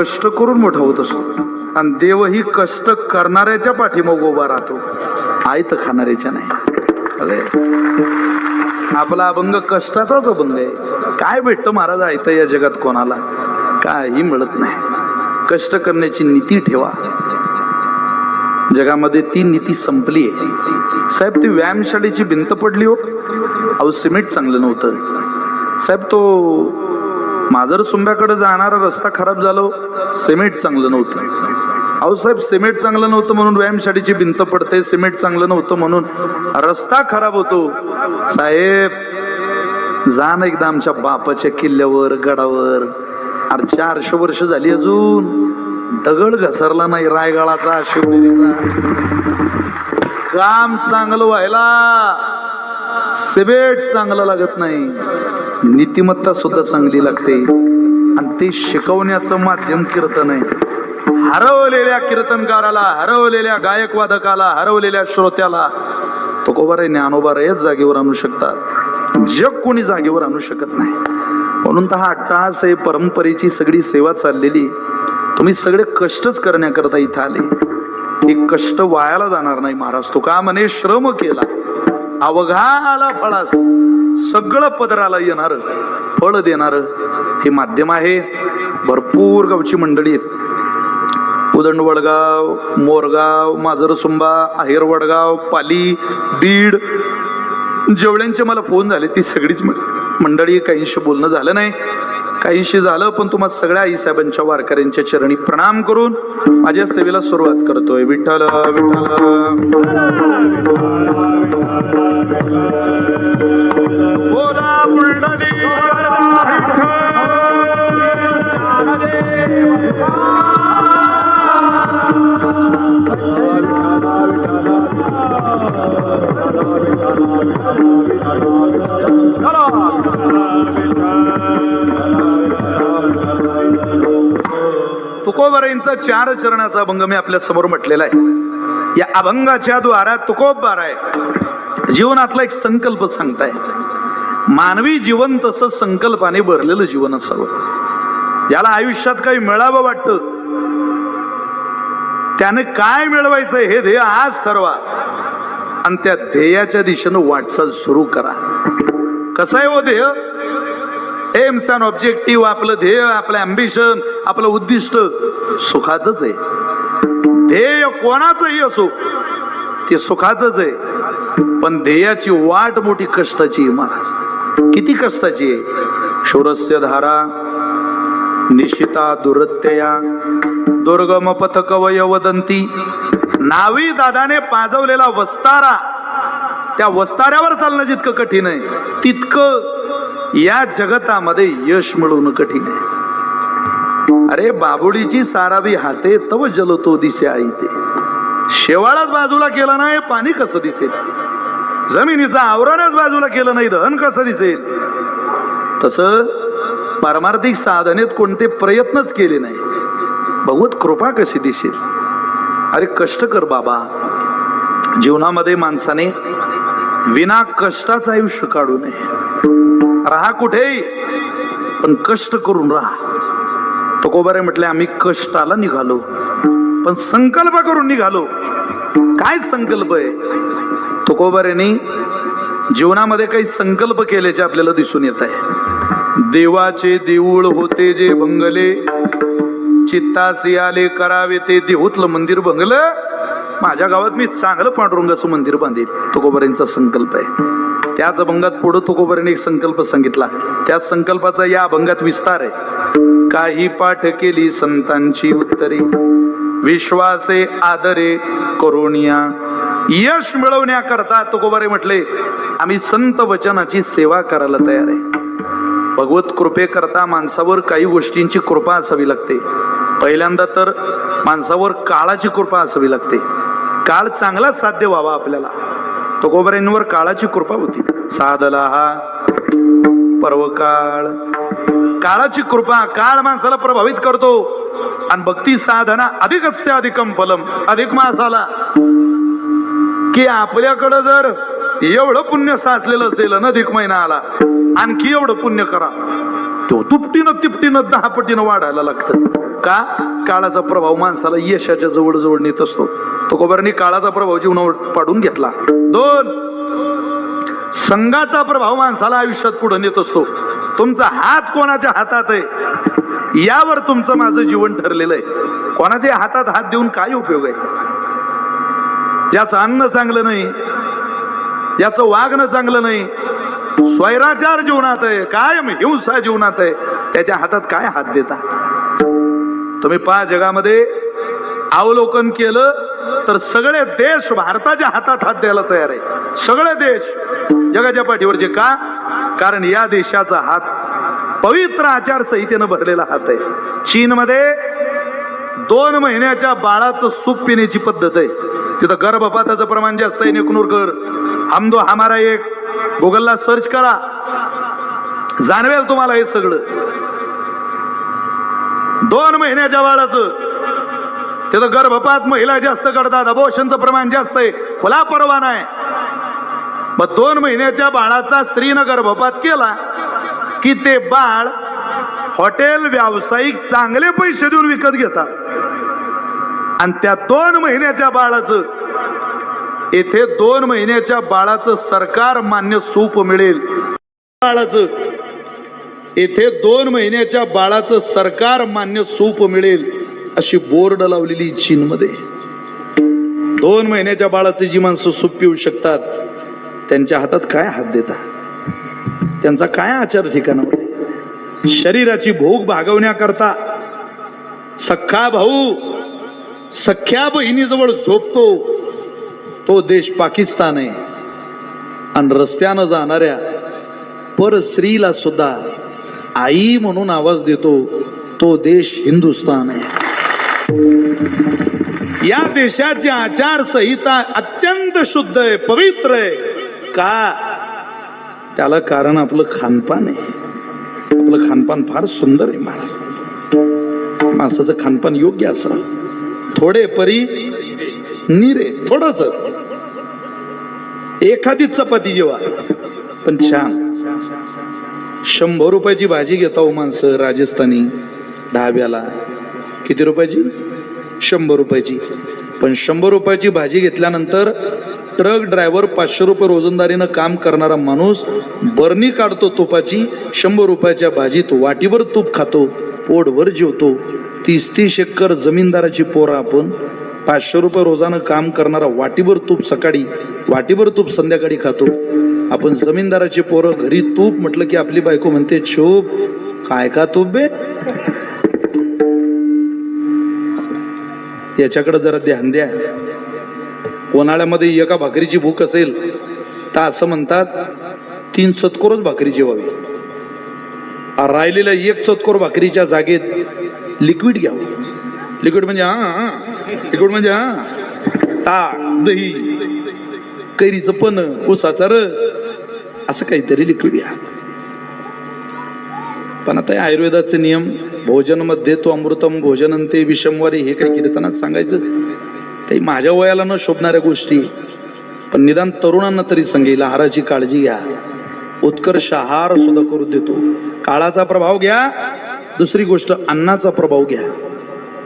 कष्ट करून मोठा होत असतो आणि देवही कष्ट करणाऱ्याच्या पाठीमाग उभा राहतो, आयत खाणाऱ्याच्या नाही. आपला अभंग कष्टाचाच अभंग आहे. काय भेटतं महाराज आयत या जगात कोणाला? काही मिळत नाही. कष्ट करण्याची नीती ठेवा. जगामध्ये ती नीती संपली आहे. साहेब ती व्यायामशाळेची भिंत पडली हो, अहो सिमेंट चांगलं नव्हतं साहेब. तो माजर सुंब्याकडे जाणारा रस्ता खराब झालो, सिमेंट चांगलं नव्हतं. अहो साहेब सिमेंट चांगलं नव्हतं म्हणून व्यायामशाळेची भिंत पडते, सिमेंट चांगलं नव्हतं म्हणून रस्ता खराब होतो. साहेब जा ना एकदा आमच्या बापाच्या किल्ल्यावर गडावर. अरे 400 वर्ष झाली अजून दगड घसरला नाही रायगडाचा शिवनेरीचा. काम चांगलं व्हायला सिमेंट चांगलं लागत नाही, नीतिमत्ता सुद्धा चांगली लागते. आणि ते शिकवण्याचं माध्यम कीर्तन आहे. हरवलेल्या कीर्तनकाराला, हरवलेल्या गायकवादकाला, हरवलेल्या श्रोत्याला तुकोबा रे ज्ञानोबा याच जागेवर आणू शकतात. जग कोणी जागेवर आणू शकत नाही. म्हणून तर हा अट्टहास आहे. परंपरेची सगळी सेवा चाललेली, तुम्ही सगळे कष्टच करण्याकरता इथं आले. हे कष्ट वायाला जाणार नाही. महाराज तुका म्हणे श्रम केला अवघा आला फळास, सगळं पदराला येणार फळ देणार हे माध्यम आहे. भरपूर गावची मंडळी आहेत. उदंड वडगाव, मोरगाव, माजरसुंबा, आहेर वडगाव, पाली, बीड, जेवढ्यांचे मला फोन झाले ती सगळीच मंडळी. काहीशी बोलणं झालं नाही, काहीशी झालं, पण तुम्हा सगळ्या आईसाहेबांच्या वारकऱ्यांच्या चरणी प्रणाम करून माझ्या सेवेला सुरुवात करतोय. विठ्ठल विठ्ठल बोला पुंडलिक तुकोबारायांचा 4 चरणाचा अभंग मी आपल्या समोर म्हटलेला आहे. या अभंगाच्या द्वारा तुकोबाराय जीवनातला एक संकल्प सांगताय. मानवी जीवन तसं संकल्पाने भरलेलं जीवन असावं. ज्याला आयुष्यात काही मिळावं वाटतं त्याने काय मिळवायचंय हे ध्येय आज ठरवा आणि त्या ध्येयाच्या दिशेनं वाटचाल सुरू करा. कसं आहे हो ध्येय? एम्स अँड ऑब्जेक्टिव्ह, आपलं ध्येय, आपलं अम्बिशन, आपलं उद्दिष्ट सुखाचंच आहे. ध्येय कोणाचंही असो ते सुखाचंच आहे, पण ध्येयाची वाट मोठी कष्टाची आहे महाराज. किती कष्टाची आहे? शूरस्य धारा निशिता दुरत्यया दुर्गम पथ कवय वदंती. नावी दादाने पाजवलेला वस्तारा, त्या वस्ताऱ्यावर चालणं जितकं कठीण आहे तितकं या जगतामध्ये यश मिळवणं कठीण आहे. अरे बाबुडीची सारावी हाते तव जलतो दिसे आई. ते शेवाळाच बाजूला केला नाही पाणी कसं दिसेल? जमिनीचं आवरणच बाजूला केलं नाही धन कसं दिसेल? तसं पारमार्थिक साधनेत कोणते प्रयत्नच केले नाही, भगवत कृपा कशी दिसेल? अरे कष्ट कर बाबा. जीवनामध्ये माणसाने विना कष्टाचं आयुष्य काढू नये. राहा कुठेही पण कष्ट करून राहा. तुकोबारे म्हटले आम्ही कष्टाला निघालो पण संकल्प करून निघालो. काय संकल्प आहे? तुकोबारेंनी जीवनामध्ये काही संकल्प केल्याचे आपल्याला दिसून येत आहे. देवाचे देऊळ होते जे भंगले, चित्तासी आले करावे ते देहूतलं मंदिर भंगलं. माझ्या गावात मी चांगलं पांडुरंगाचं मंदिर बांधेल. तुकोबारेंचा संकल्प आहे. त्याच अभंगात पुढे तुकोबारेंनी एक संकल्प सांगितला. त्या संकल्पाचा या अभंगात विस्तार आहे. काही पाठ केली संतांची उत्तरे, विश्वासे आदरे करुणिया. यश मिळवण्याकरता तुकोबारे म्हटले आम्ही संत वचनाची सेवा करायला तयार आहे. भगवत कृपेकरता माणसावर काही गोष्टींची कृपा असावी लागते. पहिल्यांदा तर माणसावर काळाची कृपा असावी लागते. काळ चांगला साध्य व्हावा आपल्याला. तुकोबारांवर काळाची कृपा होती. साधला हा पर्वकाळ. काळाची कृपा, काळ माणसाला प्रभावित करतो आणि भक्ती साधना अधिकस्य अधिकम फलम. अधिक मास आला की आपल्याकडं जर एवढं पुण्य साचलेलं असेल, अधिक महिना आला आणखी एवढं पुण्य करा. तो दुपटीनं तिपटीनं 10 पटीनं वाढायला लागतं. का? काळाचा प्रभाव माणसाला यशाच्या जवळ जवळ नेत असतो. तुकोबांनी काळाचा प्रभाव जीवनावर पाडून घेतला. 2, संघाचा प्रभाव माणसाला आयुष्यात पुढे नेत असतो. तुमचा हात कोणाच्या हातात आहे यावर तुमचं माझं जीवन ठरलेलं आहे. कोणाच्या हातात हात देऊन काय उपयोग आहे? ज्याचं अन्न चांगलं नाही, ज्याचं वागणं चांगलं नाही, स्वैराचार जीवनात आहे, कायम हिंसा जीवनात आहे, त्याच्या हातात काय हात देता? तुम्ही पहा, जगामध्ये अवलोकन केलं तर सगळे देश भारताच्या हातात हात द्यायला तयार आहे. सगळे देश जगाच्या पाठीवरचे. का? कारण या देशाचा हात पवित्र आचारसंहितेनं भरलेला हात आहे. चीनमध्ये 2 महिन्याच्या बाळाचं सूप पिण्याची पद्धत आहे. तिथं गर्भपाताचं प्रमाण जास्त आहे. नेकनूरकर हम दो हमारा एक, गुगलला सर्च करा, जाणवेल तुम्हाला हे सगळं. 2 महिन्याच्या बाळाचं तिथं गर्भपात महिला जास्त करतात, अबॉर्शनचं प्रमाण जास्त आहे, खुला परवाना आहे. मग 2 महिन्याच्या बाळाचा स्त्रीनं गर्भपात केला की ते बाळ हॉटेल व्यावसायिक चांगले पैसे देऊन विकत घेतात. आणि त्या 2 महिन्याच्या बाळाचं, येथे 2 महिन्याच्या बाळाचं सरकार मान्य सूप मिळेल. बाळाचं येथे 2 महिन्याच्या बाळाचं सरकार मान्य सूप मिळेल अशी बोर्ड लावलेली चीनमध्ये. 2 महिन्याच्या बाळाचे जी माणसं सूप पिऊ शकतात त्यांच्या हातात काय हात देतात? त्यांचा काय आचार ठिकाणावर? शरीराची भूक भागवण्याकरता सख्खा भाऊ सख्या बहिणीजवळ झोपतो तो देश पाकिस्तान आहे. आणि रस्त्यानं जाणाऱ्या पर स्त्रीला सुद्धा आई म्हणून आवाज देतो तो देश हिंदुस्थान आहे. या देशाची आचारसंहिता अत्यंत शुद्ध आहे, पवित्र आहे. का? त्याला कारण आपलं खानपान आहे. आपलं खानपान फार सुंदर आहे. महाराज, माणसाचं खानपान योग्य असं थोडे परी निरे, थोडस एखादी चपाती जेवा पण छान. 100 रुपयाची भाजी घेता हो माणसं राजस्थानी ढाब्याला. किती रुपयाची? 100 रुपयाची. पण 100 रुपयाची भाजी घेतल्यानंतर ट्रक ड्रायव्हर 500 रुपये रोजंदारीनं काम करणारा माणूस बरणी काढतो तुपाची, 100 रुपयाच्या भाजीत वाटीभर तूप खातो, पोटभर जेवतो. 30-30 एकर जमीनदाराची पोरं आपण 500 रुपये रोजानं काम करणारा वाटीभर तूप सकाळी, वाटीभर तूप संध्याकाळी खातो. आपण जमीनदाराची पोरं घरी तूप म्हटलं की आपली बायको म्हणते, छोप काय का तूप बे? याच्याकडे जरा ध्यान द्या. उन्हाळ्यामध्ये एका भाकरीची भूक असेल तर असं म्हणतात 3 चतकोरच भाकरी जेवावी. राहिलेल्या 1 चतकोर भाकरीच्या जागेत लिक्विड घ्यावं. लिक्विड म्हणजे लिक्विड म्हणजे ताक, दही, कैरीचं पण, ऊसाचा रस, असं काहीतरी लिक्विड घ्या. पण आता आयुर्वेदाचे नियम, भोजन मध्ये तो अमृतम भोजनंते विषमवारी, हे काही कीर्तनात सांगायचं काही माझ्या वयाला न शोभणाऱ्या गोष्टी. पण निदान तरुणांना तरी सांगेल, आहाराची काळजी घ्या. उत्कर्ष आहार सुद्धा करू देतो. काळाचा प्रभाव घ्या. दुसरी गोष्ट, अन्नाचा प्रभाव घ्या.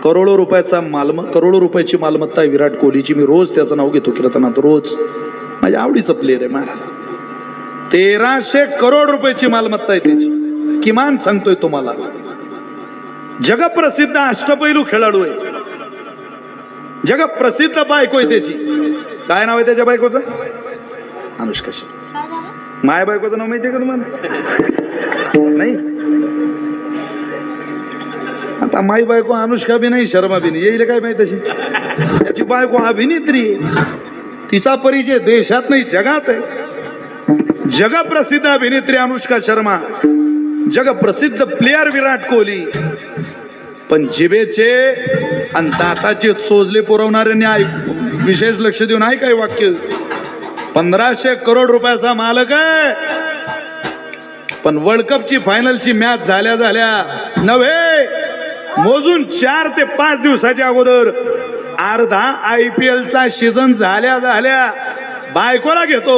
करोडो रुपयाची मालमत्ता आहे विराट कोहलीची. मी रोज त्याचं नाव घेतो कीर्तनात, रोज. माझ्या आवडीचं प्लेअर आहे महाराज. 1300 करोड रुपयाची मालमत्ता आहे त्याची, किमान सांगतोय तुम्हाला. जगप्रसिद्ध अष्टपैलू खेळाडू आहे, जगप्रसिद्ध बायको आहे त्याची. काय नाव आहे त्याच्या बायकोचं? अनुष्का शर्मा. माय बायकोचं नाव माहितीये का तुम्हाला? नाही. आता माई बायको अनुष्का बी नाही, शर्मा बी नाही, येईल काय माहिती? तशी त्याची बायको अभिनेत्री, तिचा परिचय देशात नाही जगात आहे. जगप्रसिद्ध अभिनेत्री अनुष्का शर्मा, जगप्रसिद्ध प्लेयर विराट कोहली. पण जिभेचे आणि दाताचे चोजले पुरवणाऱ्यांनी विशेष लक्ष देऊन आहे काय वाक्य. 1500 करोड रुपयाचा मालक आहे. पण वर्ल्ड कपची फायनलची मॅच झाल्या नव्हे, मोजून 4 ते 5 दिवसाच्या अगोदर अर्धा IPLचा सीझन झाल्या बायकोला घेतो,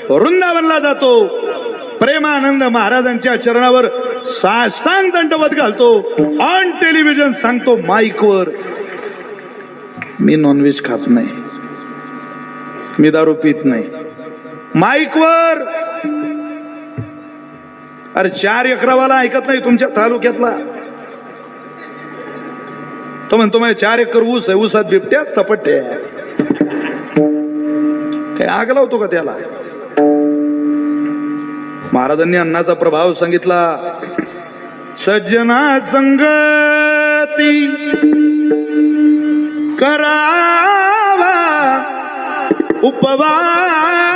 वृंदावनला जातो, प्रेमानंद महाराजांच्या चरणावर साष्टांग दंडवत घालतो, ऑन टेलिव्हिजन सांगतो माईकवर, मी नॉनव्हेज खात नाही, मी दारू पित नाही. माईकवर. अरे 4 एकरावाला ऐकत नाही तुमच्या तालुक्यातला, तो म्हणतो माझ्या 4 एकर ऊस आहे, ऊसात बिबट्याच तपट्टे, काय आग लावतो का त्याला? महाराजांनी अन्नाचा प्रभाव सांगितला. सज्जना संगती करावा उपवास,